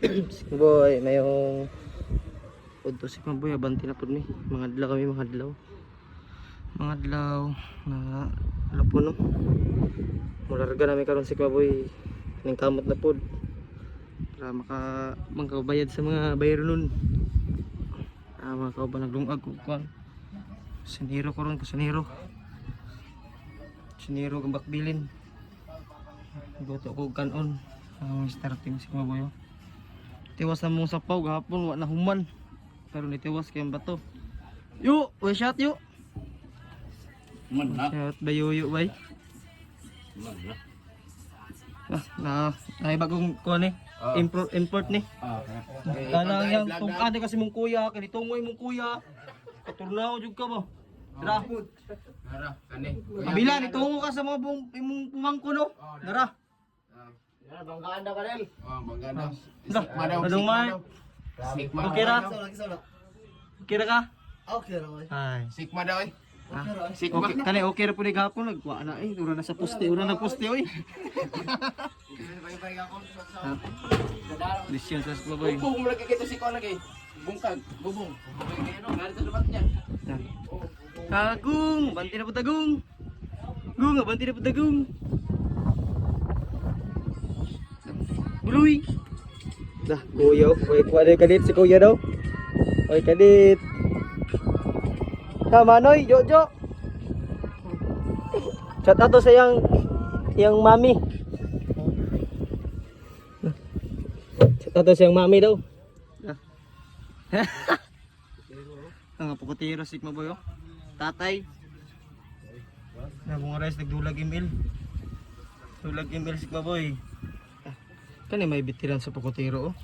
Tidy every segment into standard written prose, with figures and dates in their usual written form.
Sigma boy, mayong udto Sigma boy, abanti na po mi. Mga adlaw kami, mga adlaw. Mga adlaw na lapo no. Mularga namin karon Sigma boy. Ning kamot na pod. Para makabayad sa mga bayro nun. Mga kauban naglungag ko kuan. Siniro ko ron, siniro kang bakbilin. Goto ko kanon. Starting Sigma boy. Tiwas na mong sapaw gahapon wa na human. Pero nitiwas kay ang bato. Yo, we shot yo. Man na. Shot bayoyo bay. Man Na na. ay bagong kuan eh. Import ni. Kanang yang tungkad kasi mong kuya, kani tungoy mong kuya. Katurnaw jud ka ba? Dara. Dara kani. Kabila ni tungo ka sa mga imong pumangko no. Dara. Banggaan daw kanel. Banggaan daw. Sigma. Okay ra? Okay ra ka? Okay ra boy. Ay. Sigma daw eh. Sigma. Okay, kani okay ra pud gahapon nagwa na eh. Ura na sa poste, oy. Bye-bye ako. Lisyan sa Sigma boy. Bubong lagi kito si ko lagi. Bungkag, bubong. Ano, narito dapat niyan. Kagong, banti na pud tagong. Gung, banti na pud tagong. Buluy. Dah, kuya. Oy, kuha kadit si kuya daw. Oy, kadit. Tama noy, Jojo. Chat ato sa yang mami. Chat ato sa yang mami daw. Ang pukutiro Sigma boy oh. Tatay. Na mga rice nagdulag email. Dulag email Sigma boy. Kani may bitiran sa pukutiro oh.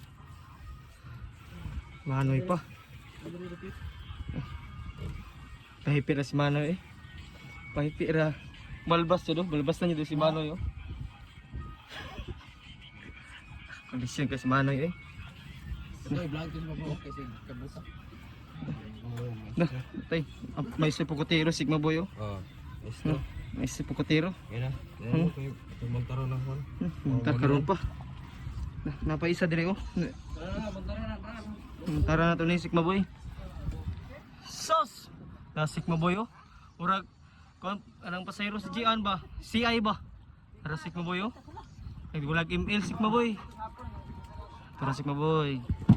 Manoy pa. Pahipira si Manoy eh. Pahipira. Balbas yun oh. Balbas na niyo si Manoy oh. Kondisyon ka si Manoy eh. Ito i-vlog ko sa babo kasi kabusa. Nah, tay, may si pukutiro Sigma boy oh. Listo. May si pukutiro. Yan na. Yan ko magtaro na kon. Karon pa. Napaisa dire oh. Tara na to ni Sigma boy. Sos. Na Sigma boy oh. Murag anang pasayro sa Gian ba? CI ba? Tara Sigma boy oh. Nagbulag email Sigma boy. Tara Sigma boy.